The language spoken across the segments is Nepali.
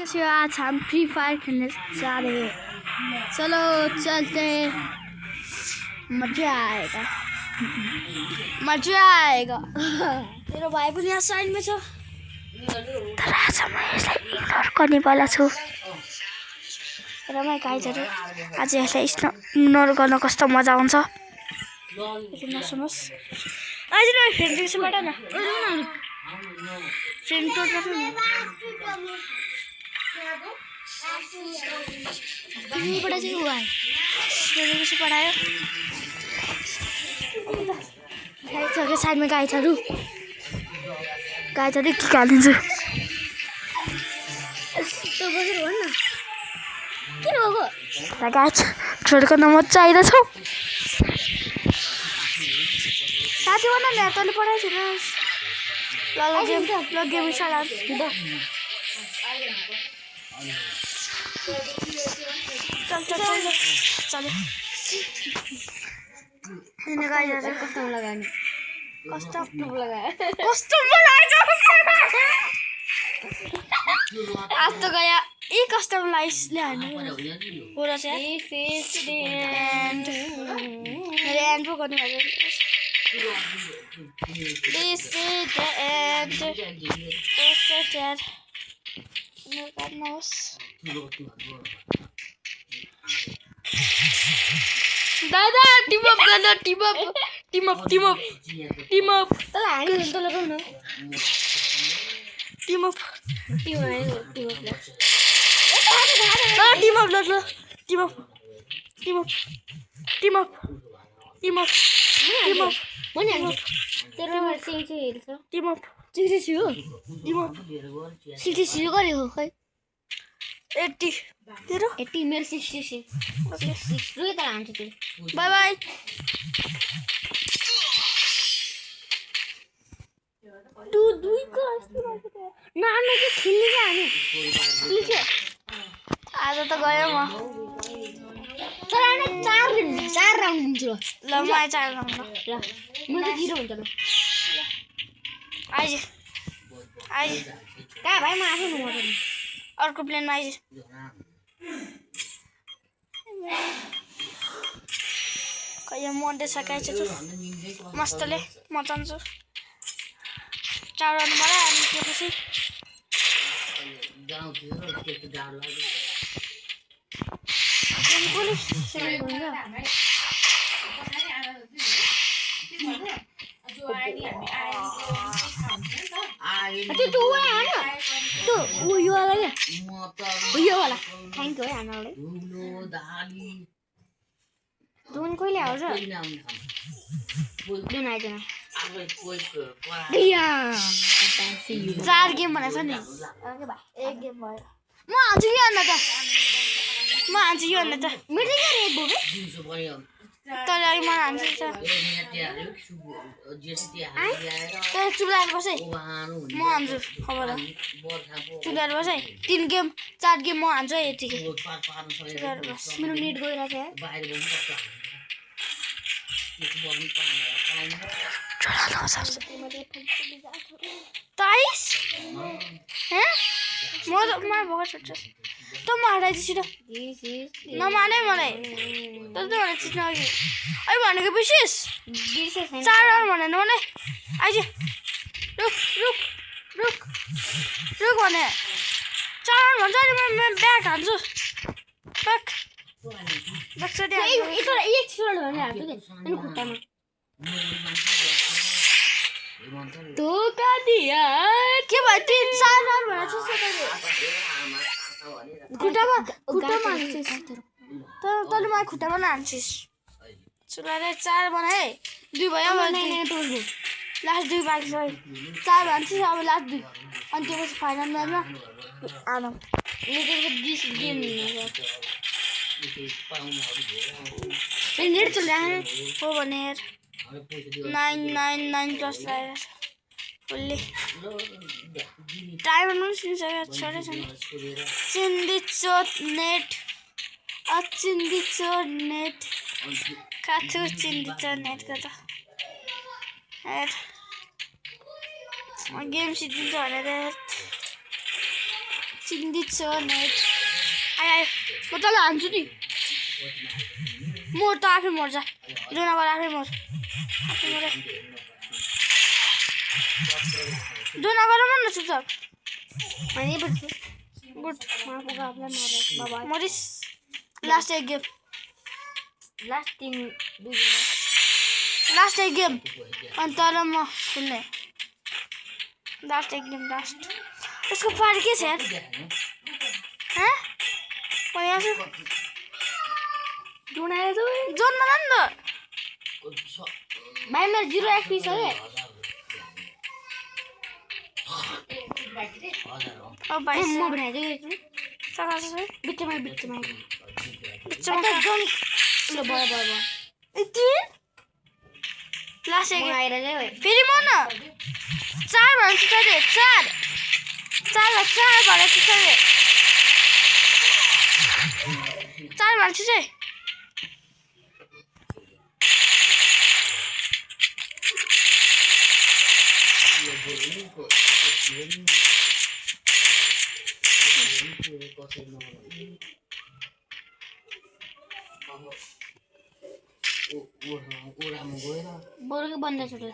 आज हम फ्री फायर खेलने जा रहे हैं। चलो चलते, मजा आएगा मजा आएगा। तेरो भाइ पनि यहाँ साइडमा छ, तर आज म यसलाई इग्नोर गर्नेवाला छु। रमाइ गाइजहरू, आज यसलाई इग्नोर गर्न कस्तो मजा आउँछ। नसुनोस् आज न फ्रेन्ड रिक्वेस्ट पठाउ न, फ्रेन्ड टोट पठाउ न। पठाएछ कि भाइ फ्रेन्ड रिक्वेस्ट पठायो। गाइजहरू साइडमा गाइजहरू के हालिदिन्छु। यस्तो बसेर भन् न किन भएको गाइज, छोरीको नम्बर चाहिरहेछ। साथी भन न, तैँले पठाएको छैनस्। ल गेम स्टार्ट। चल कस्टम लगायो आज त गया यी कस्टम लाइसले हाल्नु पुरा छ। मेरो एन्ड पो गर्नु भएको। This is the end. दादा टीम अप गर्न, टीम अप। तल हानि तल लगाउन। टीम अप तेरो सिटी हेर्छ। टीम अप सिटी गरेको खै 80 तेरो 80 मेरो 66 ओके 6 रुई त हान्छ त्यो। Bye bye. तु दुई को नानु के खेल्ने के हामी लिखे आज त गयो म। तर हैन 4 राउन्ड दिन्छु। ल म 4 राउन्ड ल म त 0 हुन्छ ल। आइज कहाँ भाइ म आफै नमर्नु अर्को प्लेनमा आइज। कहिले मन्डे सकाइछ त मस्तले म जान्छु। 4 राउन्ड मलाई अनि त्यसपछि थ्याङ्क यू है आनाले। दुन कहिले आउँछ? दुन आइदैन। 4 गेम भनेछ नि। एक गेम भयो। म हान्छु कि अन्त मेरो के रेड भयो तर अहिले म हान्छु त। तर चुलाएर बस है, म हान्छु। खबर चुलाएर बस है। 3 गेम 4 गेम म हान्छु है यतिकै। मेरो नेट गइरहेछ यार। ताइस म भोगा छोड्छु त म हटाइदिन्छु त। नमाने मलाई त भने चिज नअघि अहिले भनेको विशेष 4 राउन्ड भनेन मलाई। आइज रुक भने 4 राउन्ड भन्छ अनि म ब्याग हान्छु। ब्याग धोका दिया के भयो? 3-4 राउन्ड भनेको छ खुट्टामा हान्छिस् तर तैँले मलाई खुट्टामा नहान्छिस्। चुलाले 4 बनाए 2 भयो। लास्ट 2 बाँकी छ। 4 हान्छिस् अब लास्ट 2 अनि त्यसपछि फाइनल म्याचमा आनौ। नेट चलिरहेको हो भने 999 प्लस लगाएर फुल्ली टाइम छोडे छैन। चिन्दी चोट नेट काथु चिन्दी चोट नेटको त गेम सिद्धिन्छ भनेर चिन्दिछ नेट आयो आयो म तँलाई हान्छु नि मोर त आफै मर्छ हिरो नगर आफै मर जो नगर मन न चुपचाप अनि बच्छु गुड मरिस लास्ट एक गेम लास्ट एक गेम अनि तर म खेल्ने लास्ट एक गेम लास्ट उसको पार्टी के छ यार हैं म यहाँ छु जोन आयो त जोन मलाई नि त भाइ मेरो 0 एचपी छ के अब भाइ म बनाइदिएको चला छ बिचमा जोन ल भयो यति लास्ट एक आएर गयो फेरि म न 4 भन्छ त 4 भन्छ त 4 भन्छ चाहिँ बोरको बन्द छ त्यो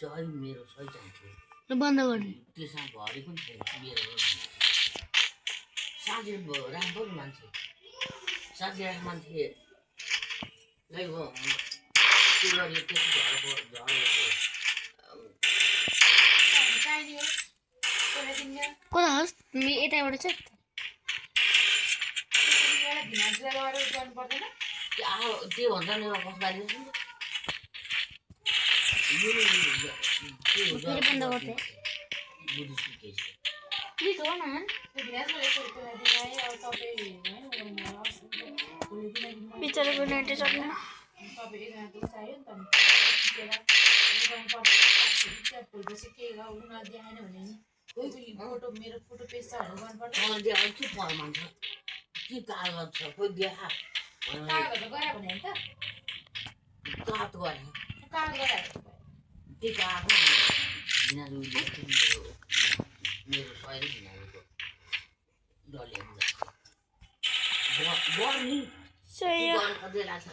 सही मेरो सही चाहिन्छ ल बन्द गर्ने त्यसमा भरेको नि छैन मेरो साझे राम्रो मान्छे साझे मान्छे लाई हो के गरे त्यति कता होस् यताबाट चाहिँ त्यो भन्दा नि कसलाई फेरि बन्द गर्थे प्लिज हो न बिचराको नेटै चल्दैन मेरो फोटो पेज छ भनेर के फर्मान्छ के कागज छ खोइ देखा कागज गरे भने त कागज गरे त्यो कागज दिनाजु मेरो सहिले दिनाजुको डले बर्नी सही हो कतै लाग्छ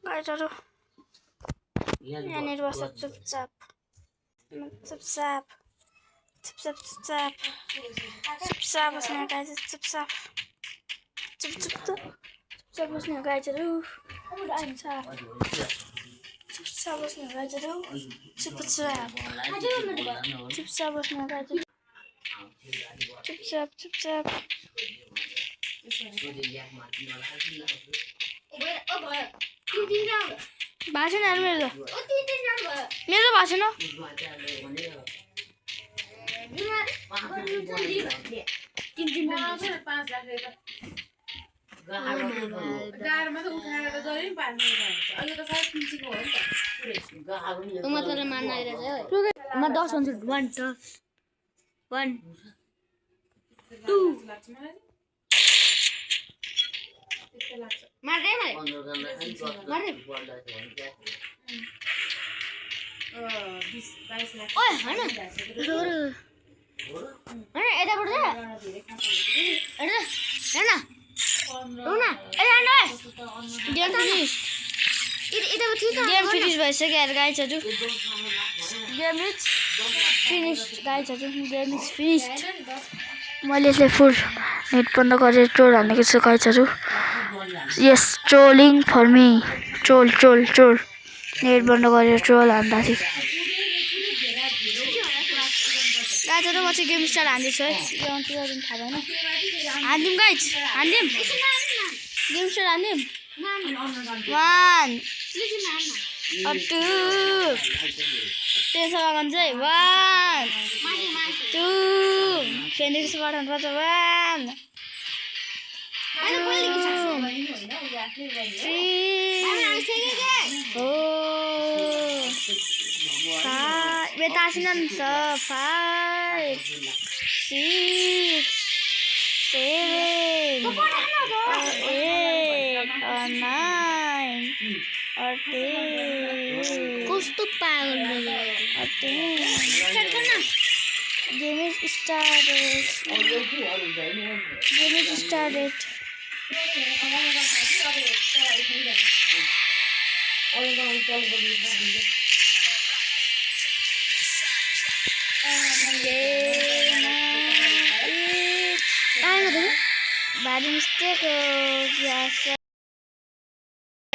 गाइजहरु यहाँनिर बस्छ चुपचाप चुपचाप बस्ने गाइज चुपचाप बस्ने गाइजहरु चुपचाप बस्ने गाइजहरु चुपचाप बस्ने गाइजहरु चुपचाप भाषण यार मेरो भाषण म 10 भन्छु 1 2 मारे ओए हैन यताबाट गेम फिनिश भइसक्यो यार गाइजहरु गेम इज फिनिश्ड मैले यसले फुल नेट बन्द गरेर ट्रोल हानेको छु गाइजहरु यस trolling for me troll net बन्द गरेर ट्रोल हान्दा थिए गाइजहरु म चाहिँ गेम स्टार्ट हान्दैछु है के अन्त गर्न थाहा भएन हान्दिम गाइज हान्दिम गेम स्टार्ट हान्दिम 1 2 त्यसो गन चाहिँ 1 2 फेनिक्सबाट हुन्छ 1 बेतासिन 5 6 7 8 9 कस्तो पागल Game is started. Game is started. भारी मिस्टेक हो गया सर।